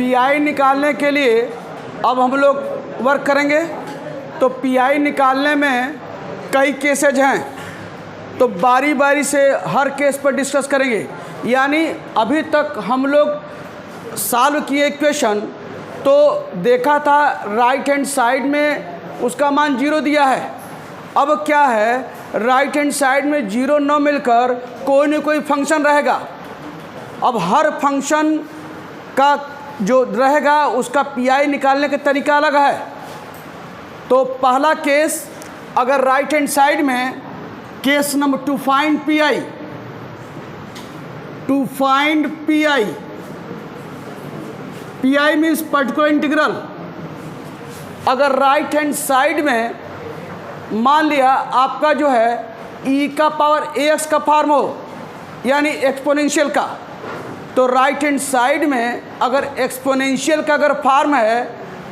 Pi निकालने के लिए अब हम लोग वर्क करेंगे। तो पीआई निकालने में कई केसेज हैं, तो बारी बारी से हर केस पर डिस्कस करेंगे। यानी अभी तक हम लोग सॉल्व किए इक्वेशन तो देखा था राइट हैंड साइड में उसका मान 0 दिया है। अब क्या है, राइट हैंड साइड में 0 न मिलकर कोई न कोई फंक्शन रहेगा। अब हर फंक्शन का जो रहेगा उसका पीआई निकालने का तरीका अलग है। तो पहला केस, अगर राइट हैंड साइड में case number two find pi, pi means particular integral. अगर राइट हैंड साइड में मान लिया आपका जो है e का पावर ax का फॉर्म हो, यानी एक्सपोनेंशियल का, तो राइट हैंड साइड में अगर एक्सपोनेंशियल का अगर फॉर्म है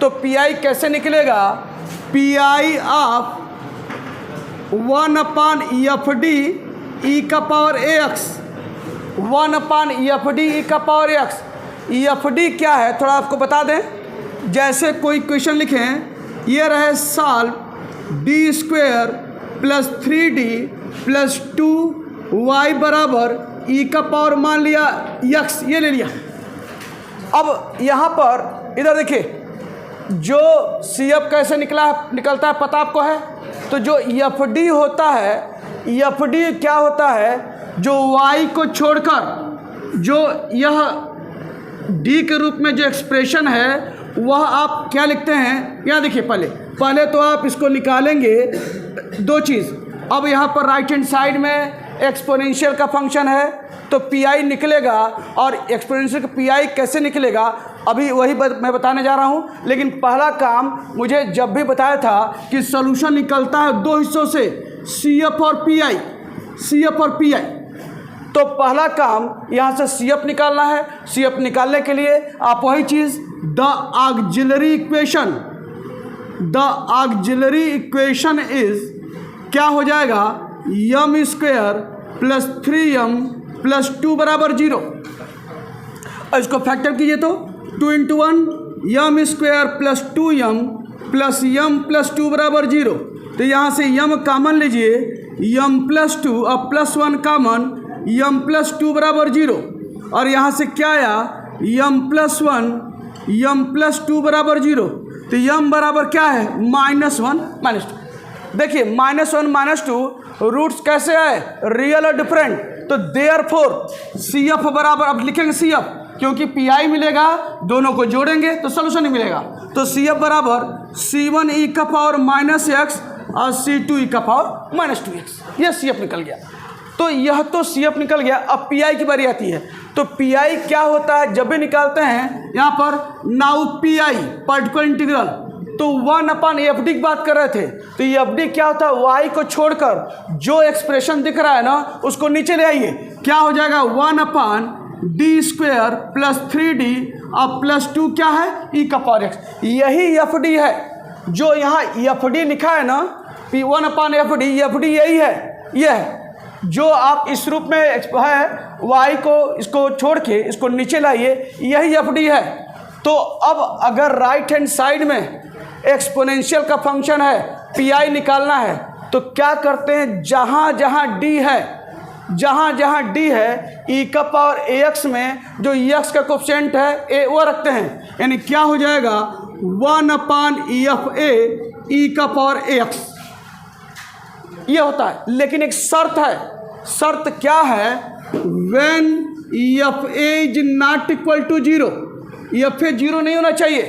तो पीआई कैसे निकलेगा, पीआई ऑफ 1/fd e का पावर ax, 1/fd e का पावर ax। fd क्या है थोड़ा आपको बता दें। जैसे कोई क्वेश्चन लिखें, ये रहे सॉल्व d² + 3d + 2y बराबर e का पावर मान लिया x, ये ले लिया। अब यहाँ पर इधर देखिए, जो CF कैसे निकलता है पता आपको है। तो जो FD होता है, FD क्या होता है, जो y को छोड़कर जो यह d के रूप में जो एक्सप्रेशन है वह आप क्या लिखते हैं, यहाँ देखिए। पहले तो आप इसको निकालेंगे दो चीज़। अब यहाँ पर राइट हैंड साइड में एक्सपोनेंशियल का फंक्शन है तो पीआई निकलेगा, और एक्सपोनेंशियल का पीआई कैसे निकलेगा अभी वही मैं बताने जा रहा हूँ। लेकिन पहला काम मुझे जब भी बताया था कि सॉल्यूशन निकलता है दो हिस्सों से, CF और पीआई। तो पहला काम यहाँ से CF निकालना है। CF निकालने के लिए आप वही चीज़ द ऑक्सिलरी इक्वेशन इज क्या हो जाएगा, m² + 3m + 2 बराबर 0। और इसको फैक्टर कीजिए तो 2 × 1 m² + 2m + m + 2 बराबर 0। तो यहाँ से m कॉमन लीजिए, m + 2 और +1 कॉमन, m + 2 बराबर 0। और यहाँ से क्या आया, m + 1 m + 2 बराबर 0। तो m बराबर क्या है, -1 -2। देखिए -1 -2 रूट्स कैसे आए, रियल और डिफरेंट। तो देयरफॉर CF बराबर, अब लिखेंगे CF क्योंकि पीआई मिलेगा, दोनों को जोड़ेंगे तो सोल्यूशन ही मिलेगा। तो CF बराबर C1 e का पावर -x और C2 e का पावर -2x। यह CF निकल गया। तो यह तो CF निकल गया। अब पीआई की बारी आती है। तो पीआई क्या होता है, जब भी निकालते हैं यहाँ पर नाउ पीआई पर्टिकुलर इंटीग्रल, तो 1/fd की बात कर रहे थे। तो ये fd क्या होता है, y को छोड़कर जो एक्सप्रेशन दिख रहा है ना उसको नीचे ले आइए। क्या हो जाएगा, 1/d² + 3d और +2 क्या है, e का पावर x। यही fd है जो यहाँ fd लिखा है ना, 1/fd, fd यही है। यह है जो आप इस रूप में है, y को इसको छोड़ के इसको नीचे लाइए, यही fd है। तो अब अगर राइट हैंड साइड में एक्सपोनेंशियल का फंक्शन है, पीआई निकालना है, तो क्या करते हैं, जहाँ जहाँ d है e का पावर ax में जो x का कोफिशिएंट है a वो रखते हैं। यानी क्या हो जाएगा, 1/EFA e का पावर ax, ये होता है। लेकिन एक शर्त है, शर्त क्या है, when EFA is not equal to 0, EFA 0 नहीं होना चाहिए,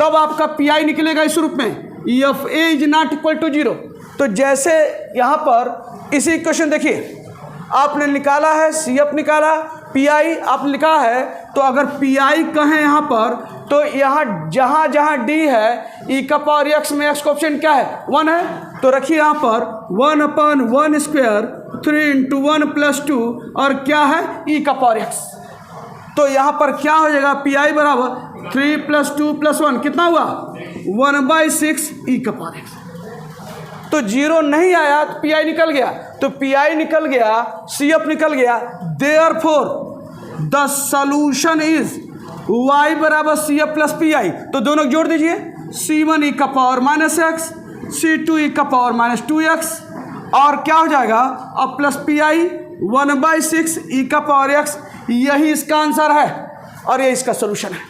तब आपका पीआई निकलेगा इस रूप में, EFA is not equal to 0। तो जैसे यहाँ पर इसी क्वेश्चन देखिए, आपने निकाला है CF निकाला, पीआई आपने लिखा है। तो अगर पीआई कहें यहाँ पर, तो यहाँ जहाँ जहाँ d है e का पावर x में x कोफिशिएंट क्या है, 1 है। तो रखिए यहाँ पर 1/1² 3 × 1 + 2 और क्या है, e का पावर x। तो यहाँ पर क्या हो जाएगा, पीआई बराबर 3 + 2 + 1 कितना हुआ, 1/6 e का पावर x। तो 0 नहीं आया तो पीआई निकल गया। तो पीआई निकल गया, CF निकल गया। Therefore the solution is y बराबर C F plus P I, तो दोनों जोड़ दीजिए, c1 ई का पावर माइनस एक्स, c2 ई का पावर माइनस 2x, और क्या हो जाएगा अब प्लस पी आई 1/6 ई का पावर x। यही इसका आंसर है और ये इसका सोल्यूशन है।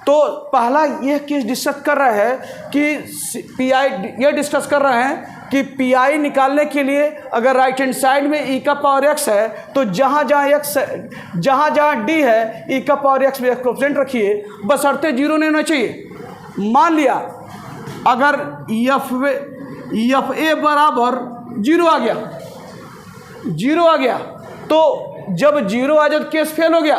तो पहला यह केस डिस्कस कर रहे हैं कि पी आई, ये डिस्कस कर रहे हैं कि पी आई निकालने के लिए अगर राइट हैंड साइड में ई का पावर एक्स है तो जहाँ जहाँ डी है ई का पावर एक्स में कोएफिशिएंट रखिए, बशर्ते जीरो नहीं होना चाहिए। मान लिया अगर एफ ए बराबर जीरो आ गया, तो जब जीरो आ जाए तो केस फेल हो गया,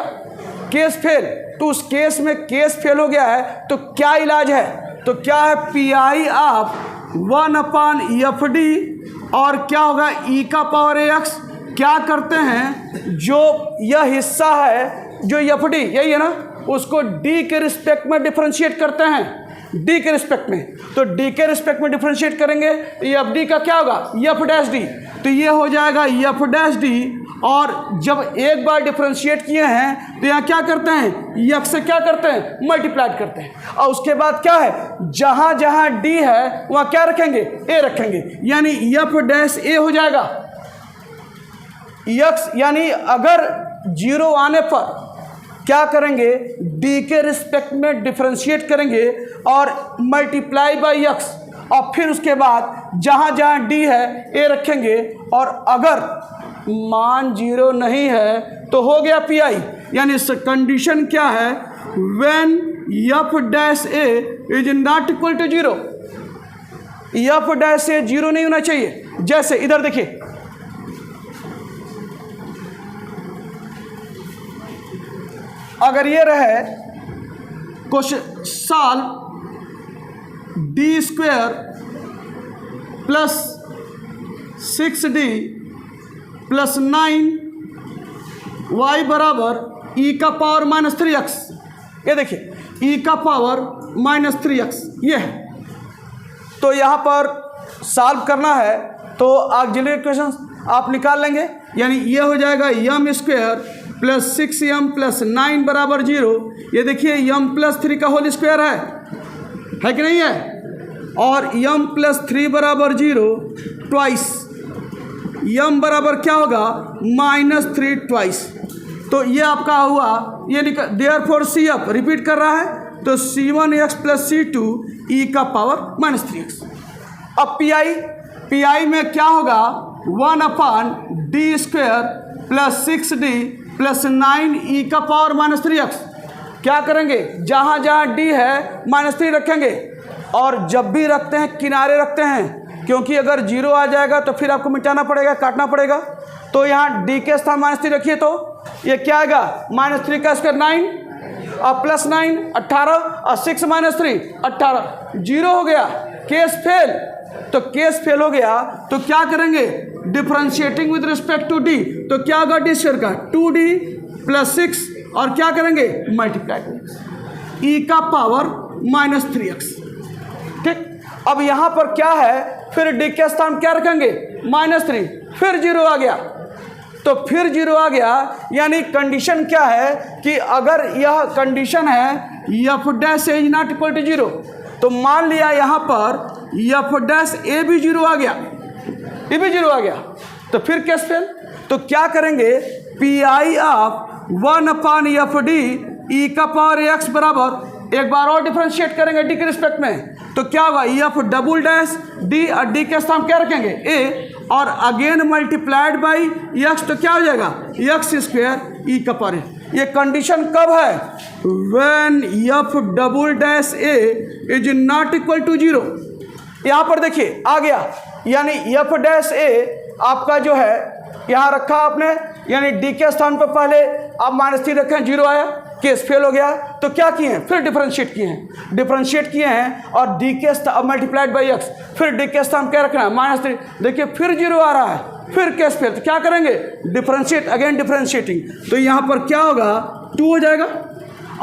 केस फेल, तो उस केस में केस फेल हो गया है तो क्या इलाज है, तो क्या है पी आई आप 1/FD और क्या होगा ई का पावर एक्स। क्या करते हैं, जो यह हिस्सा है जो FD यही है ना, उसको डी के रिस्पेक्ट में डिफरेंशिएट करते हैं, डी के रिस्पेक्ट में। तो डी के रिस्पेक्ट में डिफरेंशिएट करेंगे तो FD का क्या होगा F'D, तो ये हो जाएगा F'D। और जब एक बार डिफरेंशिएट किए हैं तो यहाँ क्या करते हैं, यक्स से क्या करते हैं मल्टीप्लाइड करते हैं, और उसके बाद क्या है जहाँ जहाँ डी है वहाँ क्या रखेंगे ए रखेंगे, यानी F' हो जाएगा यक्स। यानी अगर जीरो आने पर क्या करेंगे, डी के रिस्पेक्ट में डिफरेंशिएट करेंगे और मल्टीप्लाई बाय यक्स, और फिर उसके बाद जहाँ जहाँ डी है ए रखेंगे, और अगर मान जीरो नहीं है तो हो गया पी आई। यानी कंडीशन क्या है, when F' is not equal to zero, F' zero नहीं होना चाहिए। जैसे इधर देखिए, अगर ये रहे कुछ साल d² plus 6d plus 9 y बराबर ई का पावर माइनस 3x, ये देखिए ई का पावर माइनस 3x ये है। तो यहाँ पर सॉल्व करना है तो ऑक्सिलरी इक्वेशन आप निकाल लेंगे, यानी ये हो जाएगा m² प्लस 6m प्लस 9 बराबर 0। ये देखिए m प्लस 3 का होल स्क्वायर है कि नहीं है, और m प्लस 3 बराबर 0 ट्वाइस, m बराबर क्या होगा -3 ट्वाइस। तो ये आपका हुआ, ये देयरफॉर CF रिपीट कर रहा है तो C1x प्लस C2 ई का पावर -3x। अब PI में क्या होगा 1/D² प्लस 6D प्लस 9 ई का पावर -3x। क्या करेंगे, जहाँ जहाँ D है -3 रखेंगे, और जब भी रखते हैं किनारे रखते हैं, क्योंकि अगर जीरो आ जाएगा तो फिर आपको मिटाना पड़ेगा, काटना पड़ेगा। तो यहाँ D के स्थान -3 रखिए तो ये क्या आएगा -3 का स्क्वायर 9 और प्लस 9 18 और 6 -3 18, जीरो हो गया, केस फेल। तो केस फेल हो गया तो क्या करेंगे, differentiating with respect to D, तो क्या होगा D² का 2D प्लस 6 और क्या करेंगे मल्टीप्लाई करेंगे ई का पावर -3x। ठीक, अब यहाँ पर क्या है, फिर डी के स्थान क्या रखेंगे -3, फिर जीरो आ गया, तो फिर जीरो आ गया। यानी कंडीशन क्या है कि अगर यह कंडीशन है F' is not equal to zero, तो मान लिया यहाँ पर F' भी जीरो आ गया, ये भी जीरो आ गया, तो फिर केस फेल। तो क्या करेंगे, PI ऑफ 1/FD ई का पावर x बराबर, एक बार और डिफरेंशिएट करेंगे डी के रिस्पेक्ट में, तो क्या होगा F''D और डी के स्थान क्या रखेंगे a, और अगेन मल्टीप्लाइड बाई x, तो क्या हो जाएगा x² ई का पावर। ये कंडीशन कब है, when F''A is not equal to zero. यहाँ पर देखिए आ गया, यानी F''A आपका जो है यहाँ रखा आपने, यानी डी के स्थान पर पहले आप -3 रखें, जीरो आया, केस फेल हो गया, तो क्या किए हैं, फिर डिफरेंशिएट किए हैं और डी के स्थान मल्टीप्लाइड बाई x, फिर डी के स्थान क्या रखना है -3, देखिए फिर जीरो आ रहा है, फिर केस फेल, तो क्या करेंगे डिफरेंशिएट, अगेन डिफरेंशिएटिंग, तो यहाँ पर क्या होगा 2 हो जाएगा,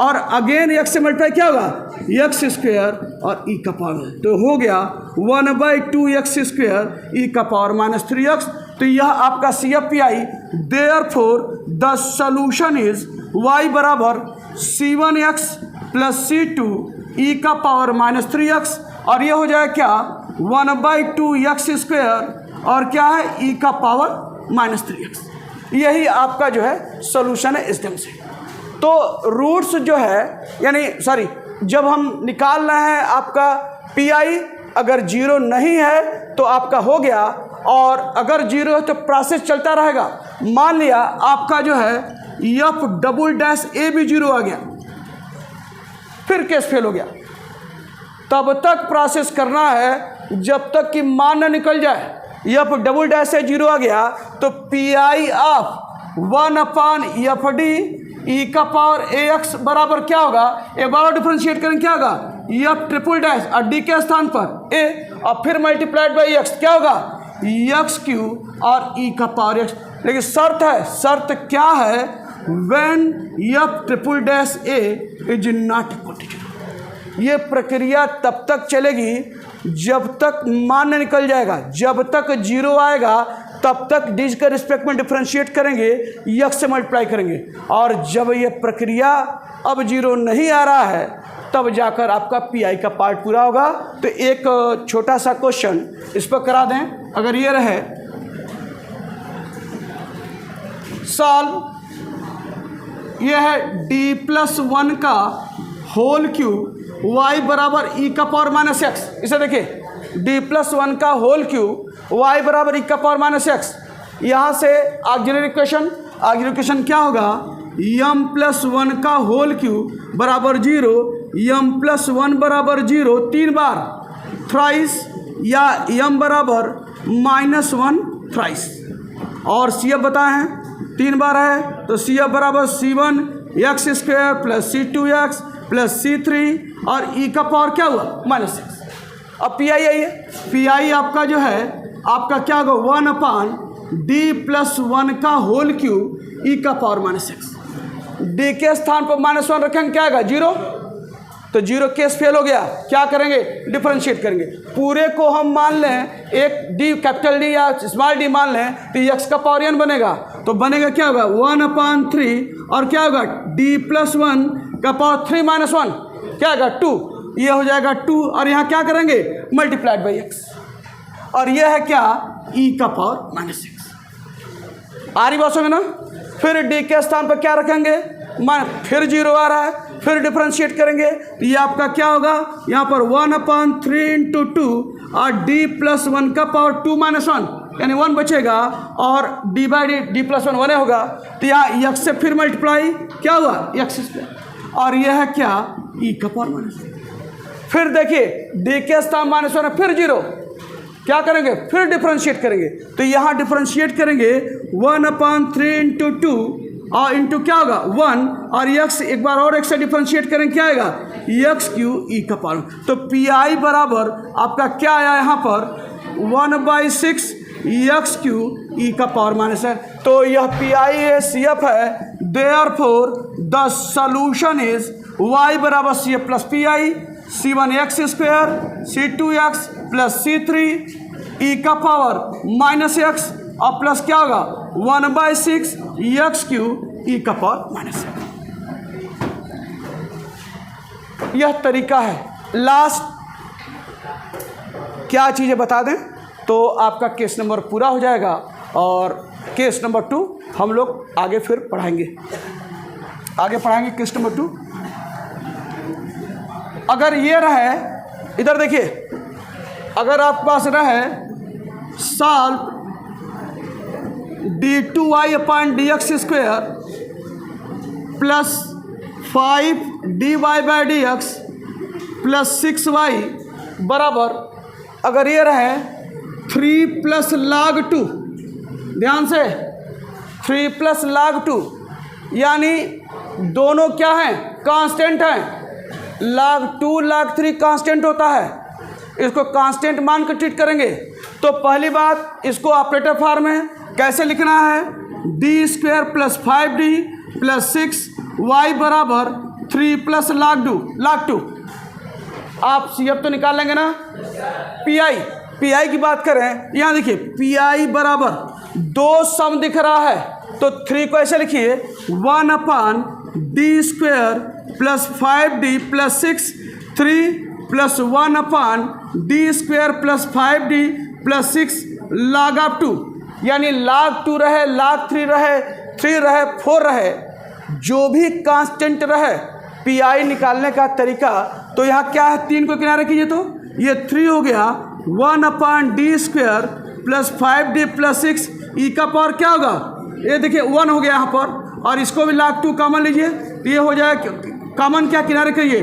और अगेन x से मल्टीप्लाई क्या होगा x² और ई का पावर, तो हो गया 1/2x² ई का पावर -3x। तो यह आपका CFPI, therefore the solution is y बराबर C1x प्लस C2 e का पावर -3x, और ये हो जाएगा क्या 1/2 x² और क्या है e का पावर -3x। यही आपका जो है सोल्यूशन है इस ढंग से। तो रूट्स जो है यानी सॉरी जब हम निकाल रहे हैं आपका पीआई, अगर जीरो नहीं है तो आपका हो गया, और अगर जीरो है तो प्रोसेस चलता रहेगा। मान लिया आपका जो है F'' भी जीरो आ गया, फिर केस फेल हो गया, तब तक प्रोसेस करना है जब तक कि मान न निकल जाए। F'' से जीरो आ गया तो पीआई ऑफ 1/FD e का पावर ax बराबर क्या होगा, एक बार डिफरेंशिएट करेंगे क्या होगा F'' और d के स्थान पर a और फिर मल्टीप्लाइड बाई x क्या होगा x³ और e का पावर x। लेकिन शर्त है, शर्त क्या है, when F'' is not equal to 0। ये प्रक्रिया तब तक चलेगी जब तक मान न निकल जाएगा, जब तक जीरो आएगा तब तक डी के रिस्पेक्ट में डिफरेंशिएट करेंगे, x से मल्टीप्लाई करेंगे, और जब ये प्रक्रिया अब जीरो नहीं आ रहा है तब जाकर आपका पीआई का पार्ट पूरा होगा। तो एक छोटा सा क्वेश्चन इस पर करा दें, अगर ये रहे सॉल्व, ये है D+1 का होल क्यूब y बराबर e का पावर -x। इसे देखिए D+1 का होल क्यूब y बराबर e का पावर -x। यहाँ से ऑक्सिलरी इक्वेशन क्या होगा, m+1 का होल क्यूब बराबर 0, m+1 बराबर 0 3 बार थ्राइस, या m बराबर -1 थ्राइस, और CF बताए हैं 3 बार है तो CF बराबर C1x² plus C2x plus C3 और e का पावर क्या हुआ -6। अब पी आई है, पी आई आपका जो है आपका क्या होगा 1/D+1 का होल क्यूब e का पावर -6। d के स्थान पर -1 रखेंगे क्या आएगा 0, तो 0 केस फेल हो गया, क्या करेंगे डिफरेंशिएट करेंगे। पूरे को हम मान लें एक d कैपिटल D या स्मॉल d मान लें तो x का पावर n बनेगा, तो बनेगा क्या होगा 1/3 और क्या होगा D+1 का पावर 3 - 1 क्या आएगा 2, ये हो जाएगा 2 और यहाँ क्या करेंगे मल्टीप्लाइड बाई x, और ये है क्या e का पावर -6। आ रही बात समझ ना। फिर d के स्थान पर क्या रखेंगे फिर 0 आ रहा है, फिर डिफरेंशिएट करेंगे तो ये आपका क्या होगा यहाँ पर 1/3 × 2 और D+1 का पावर 2 - 1 यानी 1 बचेगा, और D/D+1 1 होगा, तो यहाँ x से फिर मल्टीप्लाई क्या हुआ x², और यह है क्या e का पावर -6। फिर देखिए d के स्थान -1 है, फिर 0 क्या करेंगे फिर डिफरेंशिएट करेंगे, तो यहाँ डिफरेंशिएट करेंगे 1/3 × 2 और इंटू क्या होगा 1 और x एक बार और x से डिफरेंशिएट करेंगे क्या आएगा x³ e का पावर। तो पी बराबर आपका क्या आया यहाँ पर 1/6 x³ e का पावर -है। तो यह पी है CF है, therefore the solution is y बराबर CF प्लस पी आई C1x² C2x plus C3 e का पावर -x और प्लस क्या होगा 1/6 x³ e का पावर -है। यह तरीका है। लास्ट क्या चीज़ें बता दें तो आपका केस नंबर पूरा हो जाएगा, और केस नंबर 2 हम लोग आगे फिर पढ़ाएंगे, केस नंबर 2। अगर ये रहे इधर देखिए, अगर आपके पास रहे solve d2y/dx² plus 5dy/dx plus 6y बराबर, अगर ये रहे 3 + log2, ध्यान से 3 + log2 यानी दोनों क्या हैं कांस्टेंट हैं, log2 log3 कांस्टेंट होता है, इसको कांस्टेंट मान कर ट्रीट करेंगे। तो पहली बात इसको ऑपरेटर फॉर्म में कैसे लिखना है d² + 5d + 6y बराबर 3 + log2। आप CF तो निकाल लेंगे ना। पी की बात करें, यहाँ देखिए पी बराबर 2 सम दिख रहा है तो 3 को ऐसे लिखिए 1/√3 D square plus 5d plus 6 3 plus 1 upon D square plus 5d plus 6 log of 2, यानी log 2 रहे, log 3 रहे, 3 रहे, 4 रहे, जो भी कांस्टेंट रहे पीआई निकालने का तरीका। तो यहाँ क्या है, 3 को किनारे कीजिए तो ये 3 हो गया 1 upon D square plus 5d plus 6 e का पावर क्या होगा, ये देखिए 1 हो गया यहाँ पर, और इसको भी log 2 कॉमन लीजिए तो ये हो जाएगा, कॉमन क्या किनारे करिए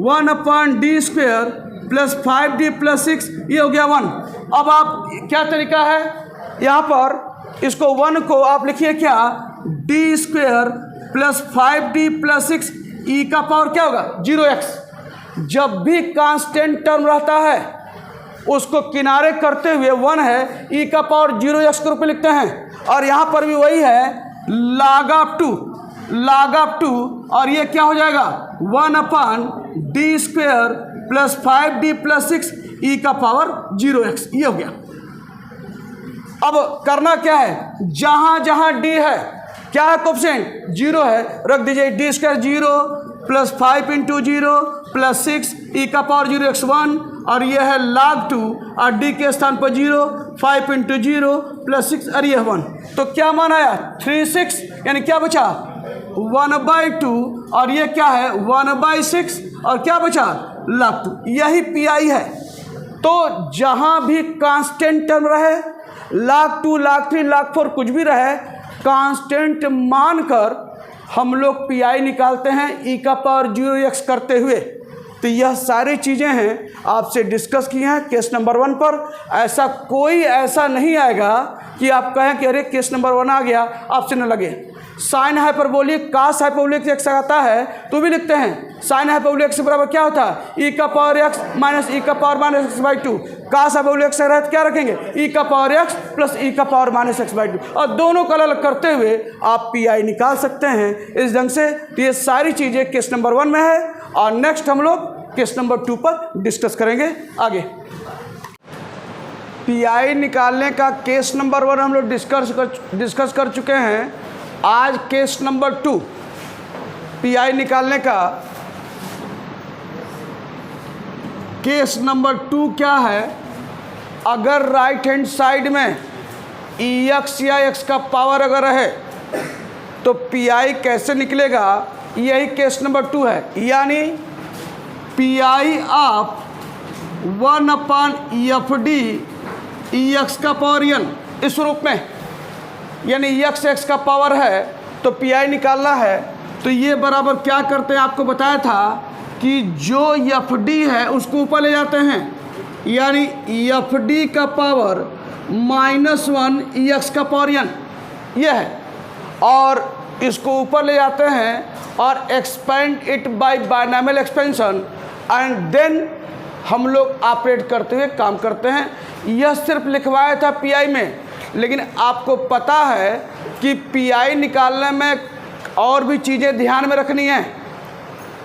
1 upon D square plus 5d plus 6, ये हो गया 1। अब आप क्या तरीका है, यहाँ पर इसको 1 को आप लिखिए क्या, D square plus 5d plus 6 e का पावर क्या होगा 0x। जब भी कांस्टेंट टर्म रहता है उसको किनारे करते हुए 1 है, ई का पावर 0x के रूप में लिखते हैं, और यहाँ पर भी वही है log ऑफ 2, log ऑफ 2, और ये क्या हो जाएगा 1 upon D square plus 5d plus 6 e का पावर 0x, ये हो गया। अब करना क्या है, जहाँ जहाँ d है क्या है कोफिशिएंट 0 है, रख दीजिए D square 0 plus 5 into 0 plus 6 e का पावर 0x1, और ये है log 2, और d के स्थान पर 0 5 इंटू 0 प्लस 6 और ये 1। तो क्या मान आया 3/6, यानी क्या बचा 1/2, और ये क्या है 1/6, और क्या बचा log 2, यही पीआई है। तो जहाँ भी कांस्टेंट टर्म रहे log 2 log 3 log 4 कुछ भी रहे, कांस्टेंट मानकर हम लोग पीआई निकालते हैं ई का पावर 0x करते हुए। तो यह सारी चीज़ें हैं आपसे डिस्कस की हैं केस नंबर 1 पर। ऐसा कोई ऐसा नहीं आएगा कि आप कहें कि अरे केस नंबर 1 आ गया आपसे न लगे। साइन हाइपरबोलिक कास हाइपरबोलिक एक्स आता है तो भी लिखते हैं साइन हाइपरबोलिक एक्स बराबर क्या होता है ई का पावर एक्स माइनस ई का power minus X by 2। Cos hyperbolic X रहे तो क्या रखेंगे ई का पावर एक्स प्लस ई का पावर माइनस एक्स बाई 2, और दोनों का अलग करते हुए आप पीआई निकाल सकते हैं इस ढंग से। तो ये सारी चीज़ें केस नंबर 1 में है, और नेक्स्ट हम लोग केस नंबर 2 पर डिस्कस करेंगे आगे। पीआई निकालने का केस नंबर 1 हम लोग डिस्कस कर चुके हैं। आज केस नंबर 2 पीआई निकालने का केस नंबर 2 क्या है, अगर राइट हैंड साइड में एक्स या एक्स का पावर अगर है तो पीआई कैसे निकलेगा, यही केस नंबर 2 है। यानी पीआई ऑफ 1/FD एक्स का पावर n इस रूप में, यानी एक्स का पावर है तो पीआई निकालना है। तो ये बराबर क्या करते हैं, आपको बताया था कि जो FD है उसको ऊपर ले जाते हैं, यानी FD का पावर -1 एक्स का पावर n ये है, और इसको ऊपर ले जाते हैं और expand it by binomial expansion, and then हम लोग ऑपरेट करते हुए काम करते हैं। यह सिर्फ लिखवाया था पीआई में, लेकिन आपको पता है कि पीआई निकालने में और भी चीज़ें ध्यान में रखनी है।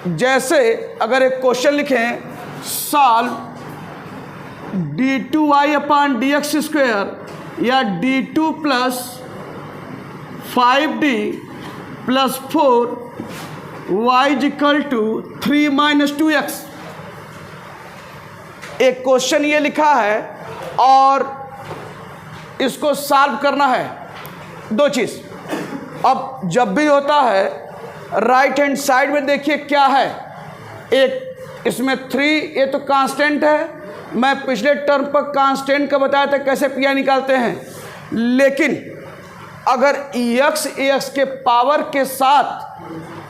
जैसे अगर एक क्वेश्चन लिखें सॉल्व d2y/dx² या d2 plus 5d plus 4y = 3 - 2x, एक क्वेश्चन ये लिखा है और इसको सॉल्व करना है। दो चीज़, अब जब भी होता है राइट हैंड साइड में देखिए क्या है, एक इसमें 3 ये तो कांस्टेंट है, मैं पिछले टर्म पर कांस्टेंट का बताया था कैसे पीआई निकालते हैं। लेकिन अगर एक्स के पावर के साथ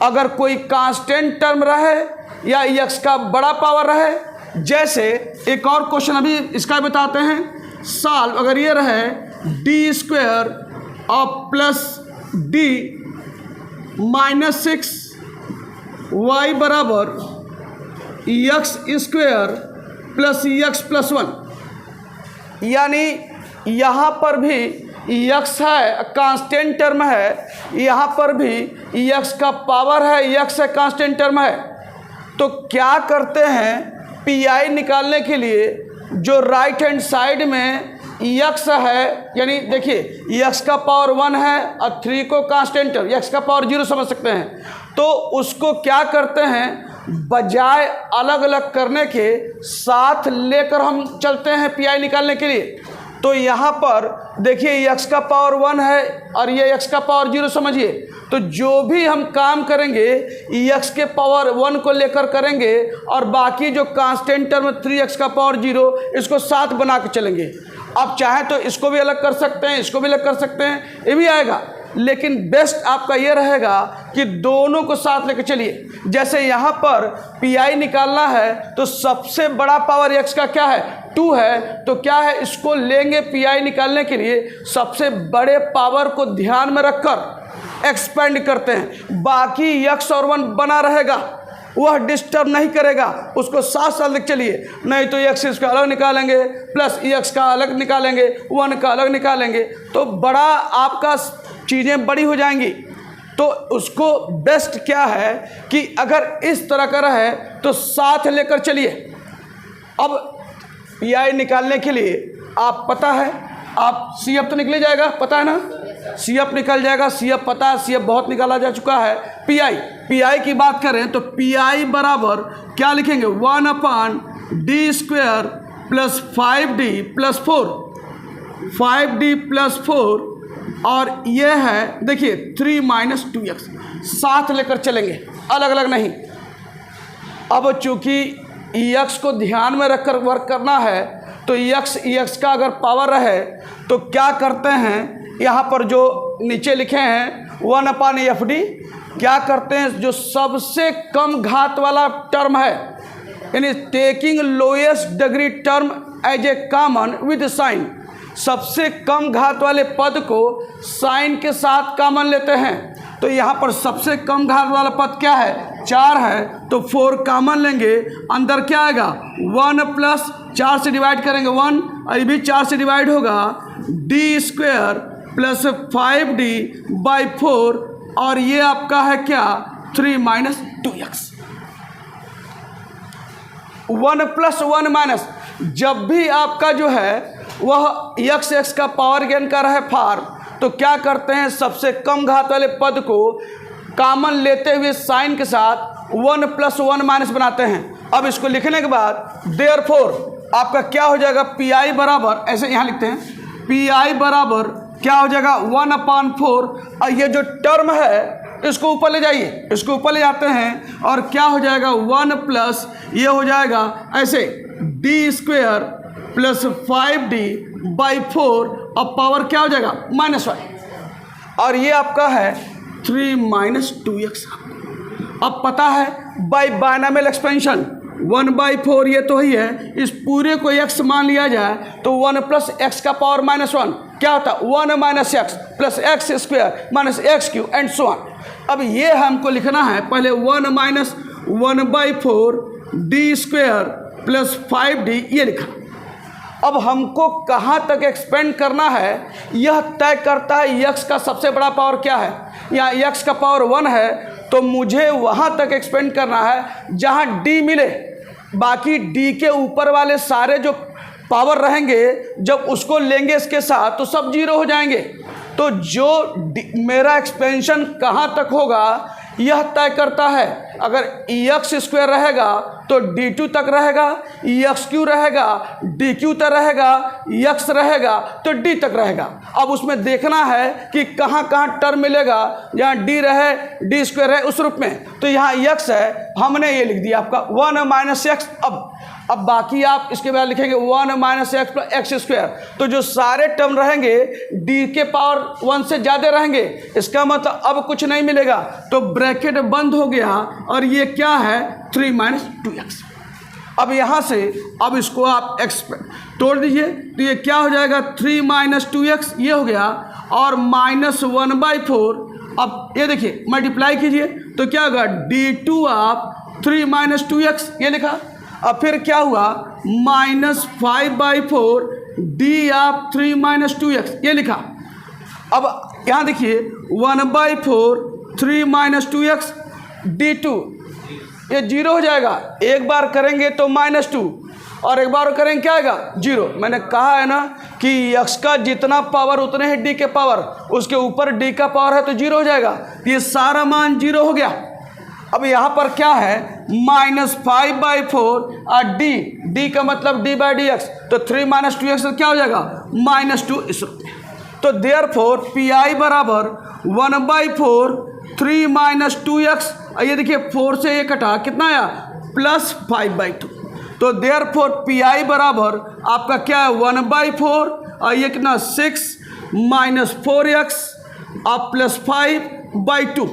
अगर कोई कांस्टेंट टर्म रहे या एक्स का बड़ा पावर रहे, जैसे एक और क्वेश्चन अभी इसका बताते हैं सॉल्व, अगर ये रहे d² और प्लस d -6 y बराबर x² प्लस x + 1, यानी यहाँ पर भी x है कांस्टेंट टर्म है, यहाँ पर भी x का पावर है, x है कांस्टेंट टर्म है। तो क्या करते हैं पीआई निकालने के लिए, जो राइट हैंड साइड में x है, यानी देखिए x का पावर 1 है और 3 को कांस्टेंट, x का पावर 0 समझ सकते हैं, तो उसको क्या करते हैं, बजाय अलग अलग करने के साथ लेकर हम चलते हैं पी निकालने के लिए। तो यहाँ पर देखिए x का पावर 1 है और ये x का पावर 0 समझिए। तो जो भी हम काम करेंगे x के पावर 1 को लेकर करेंगे और बाकी जो कांस्टेंट टर्म 3x का पावर 0 इसको साथ बना के चलेंगे। आप चाहे तो इसको भी अलग कर सकते हैं, इसको भी अलग कर सकते हैं, ये भी आएगा, लेकिन बेस्ट आपका ये रहेगा कि दोनों को साथ लेकर चलिए। जैसे यहाँ पर पी निकालना है तो सबसे बड़ा पावर x का क्या है, 2 है, तो क्या है, इसको लेंगे पी निकालने के लिए सबसे बड़े पावर को ध्यान में रखकर एक्सपेंड करते हैं। बाकी x और 1 बना रहेगा, वह डिस्टर्ब नहीं करेगा, उसको साथ साथ लेकर चलिए। नहीं तो x इसका अलग निकालेंगे प्लस x का अलग निकालेंगे, 1 का अलग निकालेंगे, तो बड़ा आपका चीज़ें बड़ी हो जाएंगी। तो उसको बेस्ट क्या है कि अगर इस तरह का रहे तो साथ लेकर चलिए। अब पी निकालने के लिए आप पता है, आप CF तो निकल जाएगा, पता है ना, CF निकल जाएगा, CF पता है, CF बहुत निकाला जा चुका है। पी की बात करें तो पी बराबर क्या लिखेंगे, 1/d² plus 5d plus 4, 5d plus 4, और ये है देखिए 3 - 2x, साथ लेकर चलेंगे, अलग अलग नहीं। अब चूंकि x को ध्यान में रखकर वर्क करना है तो x का अगर पावर रहे तो क्या करते हैं, यहाँ पर जो नीचे लिखे हैं 1/fd, क्या करते हैं, जो सबसे कम घात वाला टर्म है, यानी taking lowest degree term as a common with sign, सबसे कम घात वाले पद को साइन के साथ कॉमन लेते हैं। तो यहाँ पर सबसे कम घात वाला पद क्या है, 4 है, तो 4 कॉमन लेंगे, अंदर क्या आएगा, 1 प्लस 4 से डिवाइड करेंगे 1, और ये भी 4 से डिवाइड होगा, d² प्लस 5d/4, और ये आपका है क्या, 3 - 2x। 1 + 1 माइनस, जब भी आपका जो है वह x का पावर गेन कर रहा है फार, तो क्या करते हैं, सबसे कम घात वाले पद को कॉमन लेते हुए साइन के साथ 1 + 1 माइनस बनाते हैं। अब इसको लिखने के बाद देयरफॉर आपका क्या हो जाएगा, पी बराबर, ऐसे यहाँ लिखते हैं, पी बराबर क्या हो जाएगा, 1/4, और ये जो टर्म है इसको ऊपर ले जाइए, इसको ऊपर ले जाते हैं, और क्या हो जाएगा, 1 प्लस ये हो जाएगा ऐसे d² प्लस 5d/4, अब पावर क्या हो जाएगा, -1, और ये आपका है 3 - 2x। अब पता है बाय बायनॉमियल एक्सपेंशन 1/4 ये तो ही है, इस पूरे को x मान लिया जाए तो 1 + x का पावर -1 क्या होता है, 1 - x plus x² - x³ and so on. अब ये हमको लिखना है, पहले 1 - 1/4 d² प्लस 5d ये लिखा। अब हमको कहाँ तक एक्सपेंड करना है यह तय करता है x का सबसे बड़ा पावर क्या है। यहाँ x का पावर 1 है तो मुझे वहाँ तक एक्सपेंड करना है जहाँ d मिले, बाकी d के ऊपर वाले सारे जो पावर रहेंगे जब उसको लेंगे इसके साथ तो सब 0 हो जाएंगे। तो जो मेरा एक्सपेंशन कहाँ तक होगा यह तय करता है। अगर x² रहेगा तो d2 तक रहेगा, x³ रहेगा dq तक रहेगा, x रहेगा तो d तक रहेगा। अब उसमें देखना है कि कहाँ कहाँ टर्म मिलेगा, जहाँ d रहे d² रहे उस रूप में। तो यहाँ x है, हमने ये लिख दिया आपका 1 - x। अब बाकी आप इसके बाद लिखेंगे 1 - x प्लस x²। तो जो सारे टर्म रहेंगे d के पावर 1 से ज़्यादा रहेंगे, इसका मतलब अब कुछ नहीं मिलेगा, तो ब्रैकेट बंद हो गया और ये क्या है 3 - 2x। अब यहाँ से अब इसको आप तोड़ दीजिए तो ये क्या हो जाएगा 3 - 2x ये हो गया, और -1/4। अब ये देखिए मल्टीप्लाई कीजिए तो क्या होगा d2 आप 3 - 2x ये लिखा। अब फिर क्या हुआ -5/4 d आप 3 - 2x ये लिखा। अब यहाँ देखिए 1/4 3 - 2x d2 ये 0 हो जाएगा। एक बार करेंगे तो -2 और एक बार करेंगे क्या आएगा 0। मैंने कहा है ना कि x का जितना पावर उतने ही d के पावर, उसके ऊपर d का पावर है तो 0 हो जाएगा। ये सारा मान 0 हो गया। अब यहाँ पर क्या है, -5/4 और डी का मतलब d बाई डी एक्स, तो 3 - 2x क्या हो जाएगा, -2 इस रूप में। तो देयरफॉर पी बराबर 1/4 3 - 2x, ये देखिए 4 से ये कटा, कितना आया, +5/2। तो देयरफॉर पी बराबर आपका क्या है, 1/4 और ये कितना 6 - 4x और +5/2,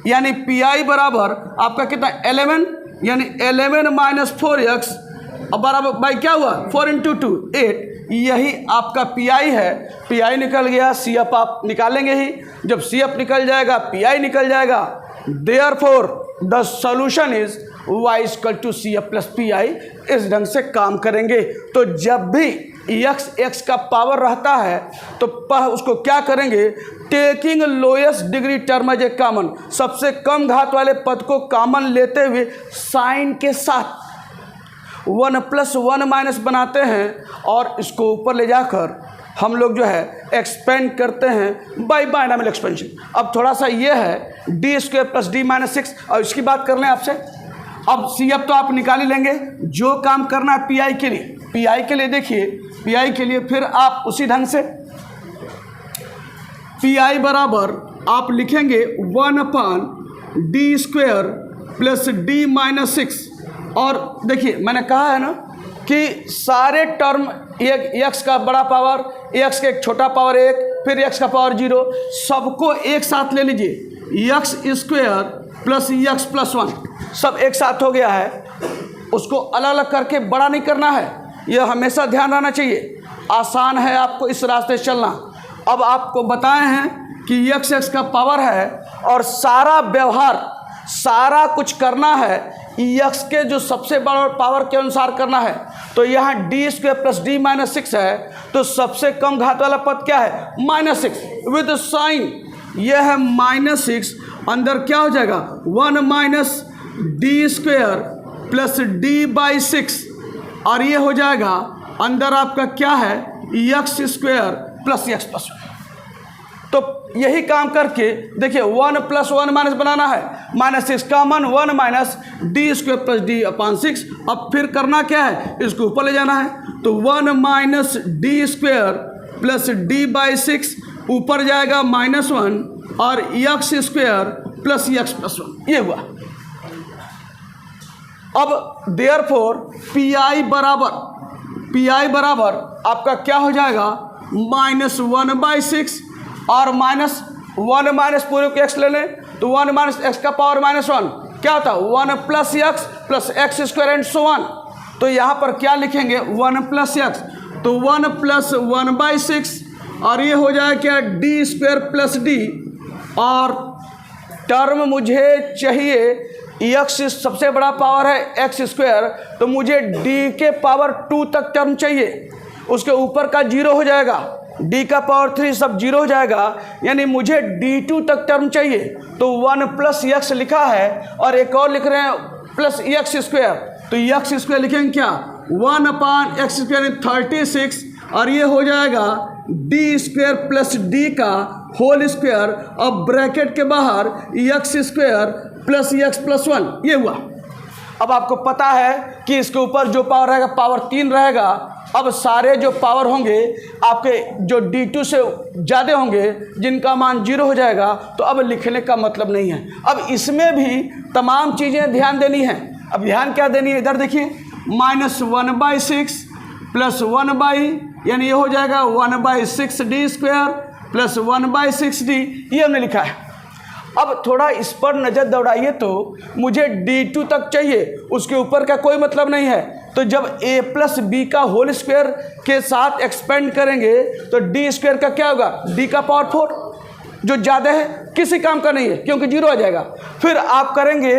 यानी पी बराबर आपका कितना 11, यानी 11 - 4x बराबर बाई क्या हुआ 4 × 2 8, यही आपका पी है। पी निकल गया, सी एफ आप निकालेंगे ही, जब सी एफ निकल जाएगा पी निकल जाएगा। Therefore the solution is y = CF + PI। इस ढंग से काम करेंगे। तो जब भी x का पावर रहता है तो उसको क्या करेंगे, taking lowest degree term as a common, सबसे कम घात वाले पद को कॉमन लेते हुए साइन के साथ 1 + 1 - बनाते हैं और इसको ऊपर ले जाकर हम लोग जो है एक्सपेंड करते हैं बाय बायनॉमियल एक्सपेंशन। अब थोड़ा सा ये है d² + d - 6, और इसकी बात कर लें आपसे। अब CF तो आप निकाल ही लेंगे, जो काम करना है PI के लिए, PI के लिए देखिए, PI के लिए फिर आप उसी ढंग से PI बराबर आप लिखेंगे 1/d² + d - 6। और देखिए मैंने कहा है ना कि सारे टर्म x का बड़ा पावर, x का एक छोटा पावर 1, फिर x का पावर 0, सबको एक साथ ले लीजिए, x² + x + 1 सब एक साथ हो गया है। उसको अलग अलग करके बड़ा नहीं करना है, यह हमेशा ध्यान रहना चाहिए। आसान है आपको इस रास्ते चलना। अब आपको बताए हैं कि x का पावर है और सारा व्यवहार, सारा कुछ करना है x के जो सबसे बड़ा पावर के अनुसार करना है। तो यहाँ d² + d - 6 है, तो सबसे कम घात वाला पद क्या है, -6 विद साइन, यह है -6, अंदर क्या हो जाएगा 1 - d² + d/6, और ये हो जाएगा अंदर आपका क्या है x² + x + 1। तो यही काम करके देखिए 1 + 1 - बनाना है, -6 कॉमन, 1 - d² + d/6। अब फिर करना क्या है, इसको ऊपर ले जाना है। तो 1 - d² + d/6 ऊपर जाएगा -1 और x² + x + 1, ये हुआ। अब देयरफॉर पी बराबर आपका क्या हो जाएगा, -1/6 और -1 पूरे को x ले लें, तो 1 - x का पावर -1 क्या होता है, 1 + x + x² and so on. तो यहाँ पर क्या लिखेंगे 1 + x, तो 1 + 1/6 और ये हो जाएगा क्या d² + d, और टर्म मुझे चाहिए x सबसे बड़ा पावर है x², तो मुझे d के पावर 2 तक टर्म चाहिए, उसके ऊपर का 0 हो जाएगा, d का पावर 3 सब 0 हो जाएगा, यानी मुझे d2 तक टर्म चाहिए। तो 1 + x लिखा है और एक और लिख रहे हैं +x², तो x² लिखेंगे क्या 1/x² 36, और ये हो जाएगा d² + d का होल स्क्वायर, अब ब्रैकेट के बाहर x² + x + 1, ये हुआ। अब आपको पता है कि इसके ऊपर जो पावर रहेगा पावर 3 रहेगा। अब सारे जो पावर होंगे आपके जो d2 से ज़्यादा होंगे, जिनका मान 0 हो जाएगा, तो अब लिखने का मतलब नहीं है। अब इसमें भी तमाम चीज़ें ध्यान देनी है। अब ध्यान क्या देनी है, इधर देखिए -1/6 + 1/, यानी ये हो जाएगा 1/6d² + 1/6d, ये हमने लिखा है। अब थोड़ा इस पर नज़र दौड़ाइए, तो मुझे d2 तक चाहिए, उसके ऊपर का कोई मतलब नहीं है। तो जब a + b का होल स्क्वायर के साथ एक्सपेंड करेंगे तो d² का क्या होगा, d का पावर 4 जो ज़्यादा है, किसी काम का नहीं है क्योंकि 0 आ जाएगा। फिर आप करेंगे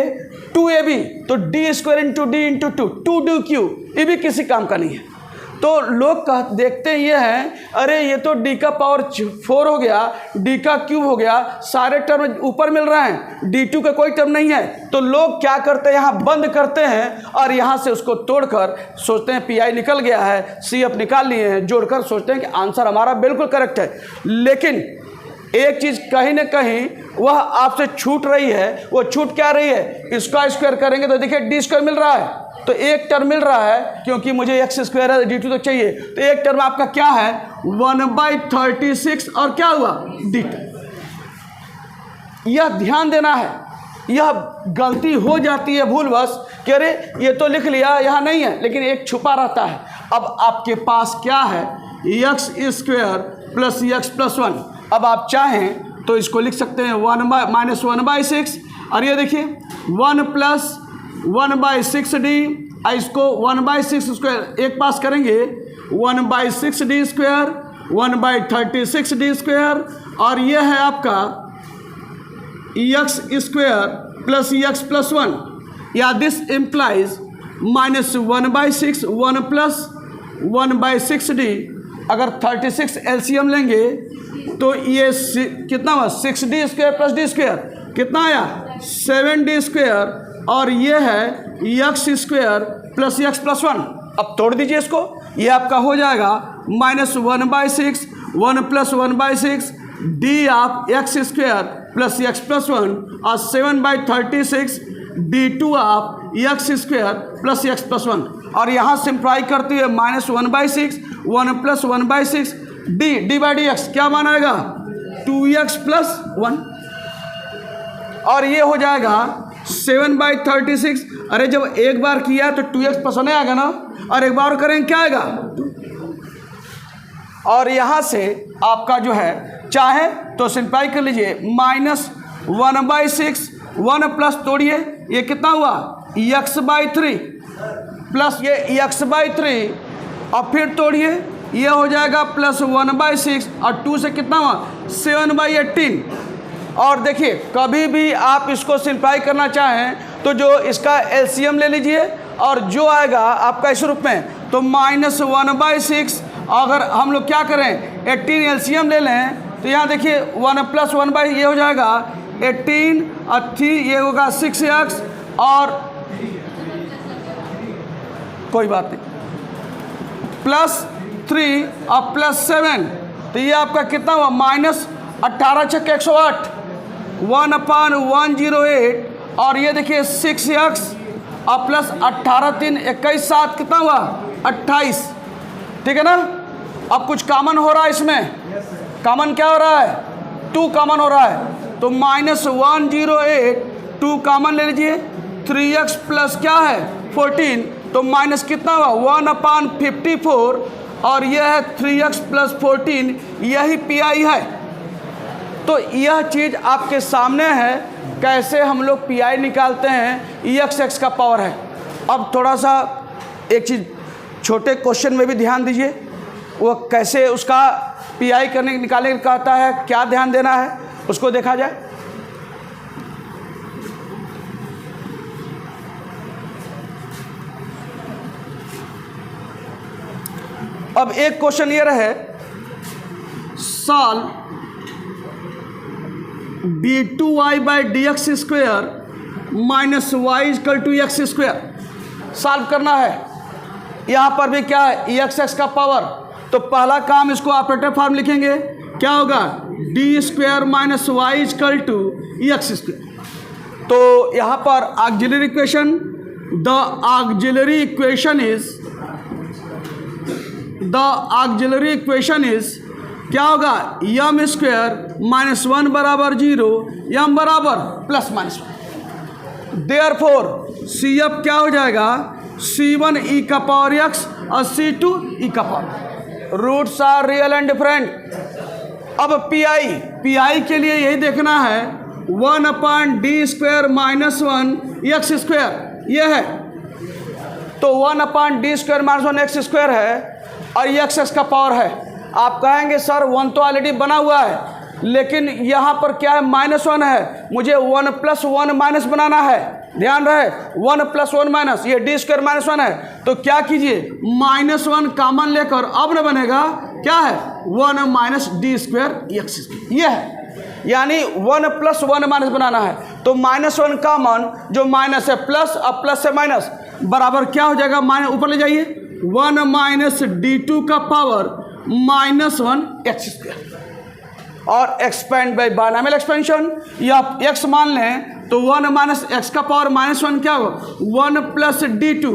2ab, तो d² × d × 2 2d3, ये भी किसी काम का नहीं है। तो लोग देखते ये हैं, अरे ये तो d का पावर 4 हो गया, d का क्यूब हो गया, सारे टर्म ऊपर मिल रहे हैं, d2 का कोई टर्म नहीं है। तो लोग क्या करते हैं, यहाँ बंद करते हैं और यहाँ से उसको तोड़कर सोचते हैं पी निकल गया है, CF निकाल लिए हैं, जोड़कर सोचते हैं कि आंसर हमारा बिल्कुल करेक्ट है। लेकिन एक चीज़ कहीं ना कहीं वह आपसे छूट रही है। वो छूट क्या रही है? इसका स्क्वायर करेंगे तो देखिए डी स्क्वायर मिल रहा है, तो एक टर्म मिल रहा है क्योंकि मुझे एक्स स्क्वायर है, डी टू तो चाहिए, तो एक टर्म आपका क्या है 1/36 और क्या हुआ डी टू। यह ध्यान देना है, यह गलती हो जाती है भूलवश कि अरे ये तो लिख लिया यहाँ नहीं है, लेकिन एक छुपा रहता है। अब आपके पास क्या है x square plus x plus 1। अब आप चाहें तो इसको लिख सकते हैं 1/-1/6 और ये देखिए 1 + 1/6d, इसको 1/6 स्क्वायर एक पास करेंगे 1/6d स्क्वायर 1/36d स्क्वायर और ये है आपका x square plus x plus 1 या दिस इम्प्लाइज -1/6 1 + 1/6d। अगर 36 एलसीएम लेंगे तो ये कितना हुआ 6d square plus D square कितना आया 7d स्क्वायर और ये है x square plus x plus 1। अब तोड़ दीजिए इसको, ये आपका हो जाएगा -1/6 1 + 1/6 D of X square plus x plus 1 और 7/36 d2 of X square plus x plus 1 और यहाँ सिंप्लाई करती है -1/6 1 + 1/6 d/dx क्या मानाएगा 2x प्लस 1 और ये हो जाएगा 7/36। अरे जब एक बार किया तो 2x प्लस 1 आएगा ना, और एक बार करेंगे क्या आएगा। और यहाँ से आपका जो है चाहे तो सिंप्लाई कर लीजिए -1/6 1 प्लस तोड़िए ये कितना हुआ x/3 प्लस ये x/3 और फिर तोड़िए ये हो जाएगा +1/6 और 2 से कितना हुआ 7/18। और देखिए कभी भी आप इसको सिंप्लाई करना चाहें तो जो इसका एलसीएम ले लीजिए और जो आएगा आपका इस रूप में तो -1/6। अगर हम लोग क्या करें 18 एलसीएम ले लें तो यहाँ देखिए 1 + 1 ये हो जाएगा 18 और 3 ये होगा 6x और कोई बात नहीं +3 और +7 तो ये आपका कितना हुआ -18 × 108 1/108 और ये देखिए 6x और +18 3 21 7 कितना हुआ 28। ठीक है ना। अब कुछ कॉमन हो रहा है इसमें, कॉमन क्या हो रहा है 2 कॉमन हो रहा है तो -108 2 कॉमन ले लीजिए 3x प्लस क्या है 14 तो माइनस कितना हुआ 1/54 और यह है 3x + 14 यही पीआई है। तो यह चीज़ आपके सामने है कैसे हम लोग पीआई निकालते हैं, x का पावर है। अब थोड़ा सा एक चीज़ छोटे क्वेश्चन में भी ध्यान दीजिए, वो कैसे उसका पीआई करने निकालने का आता है, क्या ध्यान देना है उसको देखा जाए। अब एक क्वेश्चन ये रहे solve d2y/dx² -y = x²। Solve करना है। यहाँ पर भी क्या है x का पावर, तो पहला काम इसको ऑपरेटर फॉर्म लिखेंगे, क्या होगा d² - y = x²। तो यहाँ पर auxiliary equation, the auxiliary equation is क्या होगा m² - 1 = 0 m = ±1। देयरफॉर CF क्या हो जाएगा C1 e⁻x और C2 e⁻। Roots are real and different. अब पीआई के लिए यही देखना है 1/d² - 1 x², ये है तो 1/d² - 1 x² है और ये x का पावर है। आप कहेंगे सर 1 तो ऑलरेडी बना हुआ है, लेकिन यहाँ पर क्या है -1 है, मुझे 1 + 1 माइनस बनाना है। ध्यान रहे 1 + 1 माइनस, ये d² - 1 है तो क्या कीजिए -1 कॉमन लेकर अब न बनेगा क्या है 1 - d² x², ये है। यानी 1 + 1 माइनस बनाना है तो -1 कॉमन, जो माइनस है प्लस, अब प्लस से माइनस बराबर क्या हो जाएगा माइनस ऊपर ले जाइए 1 - d2 का पावर -1 x²। और एक्सपेंड बाय बायनॉमियल एक्सपेंशन, या x मान लें तो 1 माइनस एक्स का पावर -1 क्या होगा 1 प्लस d2,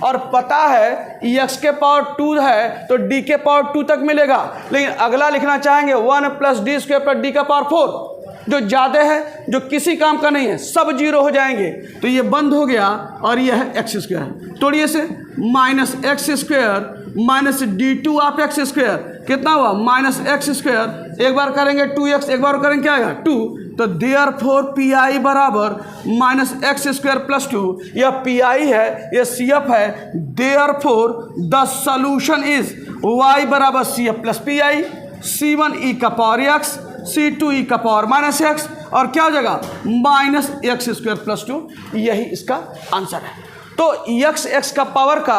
और पता है x के पावर 2 है तो d के पावर 2 तक मिलेगा, लेकिन अगला लिखना चाहेंगे 1 plus D square plus D का पावर 4, जो ज़्यादा है, जो किसी काम का नहीं है, सब जीरो हो जाएंगे, तो ये बंद हो गया और ये है एक्स स्क्वायर। तोड़िए से minus X square minus d2 of X square कितना हुआ माइनस एक्स स्क्वायर, एक बार करेंगे 2x, एक बार करेंगे क्या आएगा 2, तो देयरफॉर पी आई बराबर माइनस एक्स स्क्वायर प्लस 2, यह पी आई है, यह सी एफ है, therefore the solution is y बराबर C F plus P I, c1 e का पावर x, c2 e का पावर माइनस एक्स, और क्या हो जाएगा माइनस एक्स स्क्वायर प्लस 2, यही इसका आंसर है। तो x का पावर का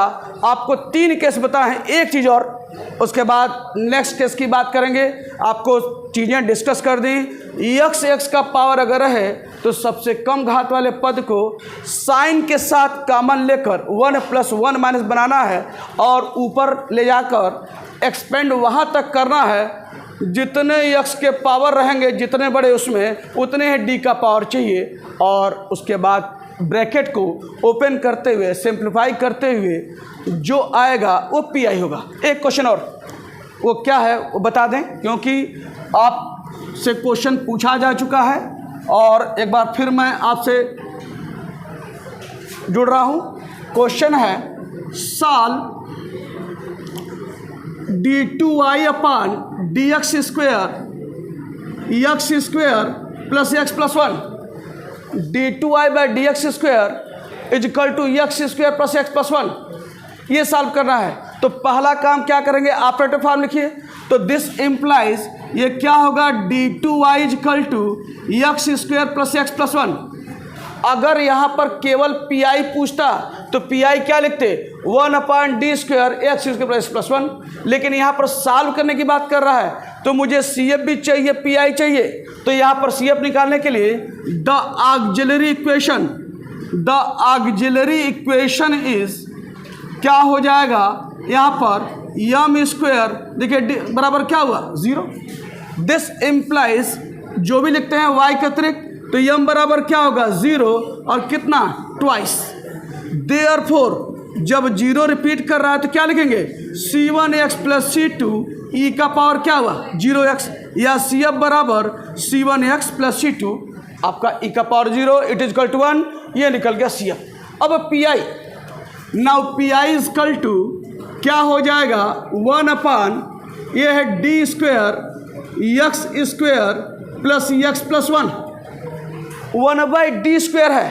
आपको 3 केस बताए हैं, एक चीज़ और, उसके बाद नेक्स्ट केस की बात करेंगे, आपको चीज़ें डिस्कस कर दी। x का पावर अगर है तो सबसे कम घात वाले पद को साइन के साथ कॉमन लेकर 1 प्लस 1 माइनस बनाना है, और ऊपर ले जाकर एक्सपेंड वहाँ तक करना है, जितने x के पावर रहेंगे जितने बड़े उसमें उतने ही d का पावर चाहिए, और उसके बाद ब्रैकेट को ओपन करते हुए सिंप्लीफाई करते हुए जो आएगा वो पी आई होगा। एक क्वेश्चन और, वो क्या है वो बता दें, क्योंकि आपसे क्वेश्चन पूछा जा चुका है और एक बार फिर मैं आपसे जुड़ रहा हूँ। क्वेश्चन है सॉल्व d2y अपान D X square plus x plus 1, d2y by D X square is equal to X square plus x plus 1, ये सॉल्व करना है। तो पहला काम क्या करेंगे, ऑपरेटर फॉर्म लिखिए, तो दिस इम्प्लाइज ये क्या होगा d2y is equal to X square plus x plus 1। अगर यहाँ पर केवल पी आई पूछता तो पी आई क्या लिखते 1 upon D square x square plus 1, लेकिन यहाँ पर सॉल्व करने की बात कर रहा है तो मुझे सी एफ भी चाहिए, पी आई चाहिए, तो यहाँ पर सी एफ निकालने के लिए द ऑक्सिलरी इक्वेशन इज क्या हो जाएगा यहाँ पर यम स्क्वायर, देखिए बराबर क्या हुआ 0, दिस इम्प्लाइज जो भी लिखते हैं y के अतिरिक्त, तो यम बराबर क्या होगा 0 और कितना ट्वाइस, देयरफॉर जब 0 रिपीट कर रहा है तो क्या लिखेंगे c1x प्लस c2 e का पावर क्या हुआ 0x, या सी एफ बराबर c1x प्लस c2 आपका e का power 0 it is equal to 1, ये निकल गया सी एफ। अब P I, now P I is equal to क्या हो जाएगा 1 अपान ये है D square x square plus x plus 1 by D square है,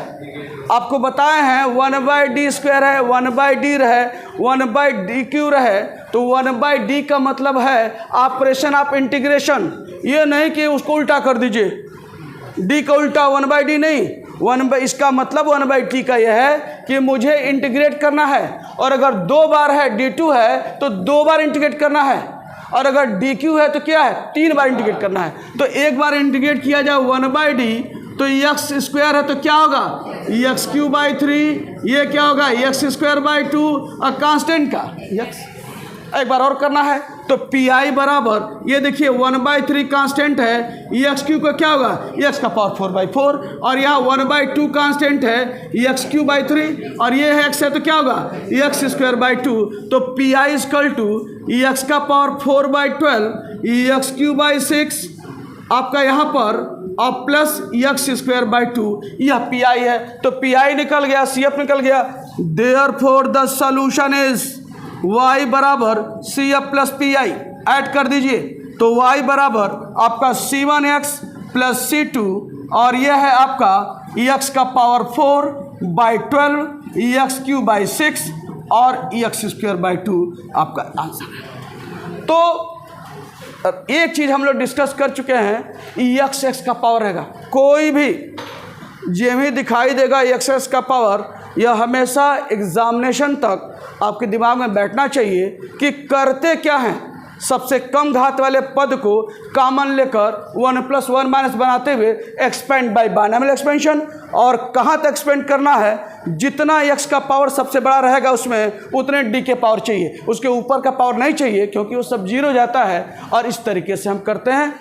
आपको बताए हैं 1 बाई डी स्क्वायर है, 1 बाई डी रहे, 1 बाई डी क्यू रहे, तो 1 बाई डी का मतलब है ऑपरेशन ऑफ इंटीग्रेशन, ये नहीं कि उसको उल्टा कर दीजिए, डी का उल्टा 1 बाई डी नहीं, 1 बाई इसका मतलब 1 बाई टी का यह है कि मुझे इंटीग्रेट करना है, और अगर 2 बार है d2 है तो 2 बार इंटीग्रेट करना है, और अगर dq है तो क्या है 3 बार इंटीग्रेट करना है। तो एक बार इंटीग्रेट किया जाए 1 बाई डी तो एक्स स्क्वायर है तो क्या होगा एक्स क्यू बाई 3, ये क्या होगा एक्स स्क्वायर बाई 2 और कांस्टेंट का एक्स। एक बार और करना है तो पी आई बराबर ये देखिए 1 बाई 3 कांस्टेंट है, एक्स क्यू का क्या होगा एक्स का पावर 4 बाई 4, और यहाँ 1 बाई 2 कांस्टेंट है एक्स क्यू बाई 3, और ये है एक्स है तो क्या होगा एक्स स्क्वायर बाई 2, तो P I equal to X का power 4 by 12 X Q by 6 आपका यहाँ पर और प्लस एक्स स्क्वायर बाई 2, यह पी आई है, तो पी आई निकल गया, सी एफ निकल गया, therefore the solution is y बराबर C F plus P I, add कर दीजिए तो y बराबर आपका c1x प्लस c2, और यह है आपका x का power 4 by 12 X Q by 6 और एक्स स्क्वायर बाई 2 आपका आंसर है। तो एक चीज़ हम लोग डिस्कस कर चुके हैं, एक्स का पावर रहेगा, कोई भी जो भी दिखाई देगा एक्स का पावर, यह हमेशा एग्जामिनेशन तक आपके दिमाग में बैठना चाहिए कि करते क्या हैं, सबसे कम घात वाले पद को कॉमन लेकर 1 प्लस 1 माइनस बनाते हुए एक्सपेंड बाय बायनॉमियल एक्सपेंशन, और कहाँ तक एक्सपेंड करना है, जितना x का पावर सबसे बड़ा रहेगा उसमें उतने d के पावर चाहिए, उसके ऊपर का पावर नहीं चाहिए क्योंकि वो सब जीरो जाता है, और इस तरीके से हम करते हैं।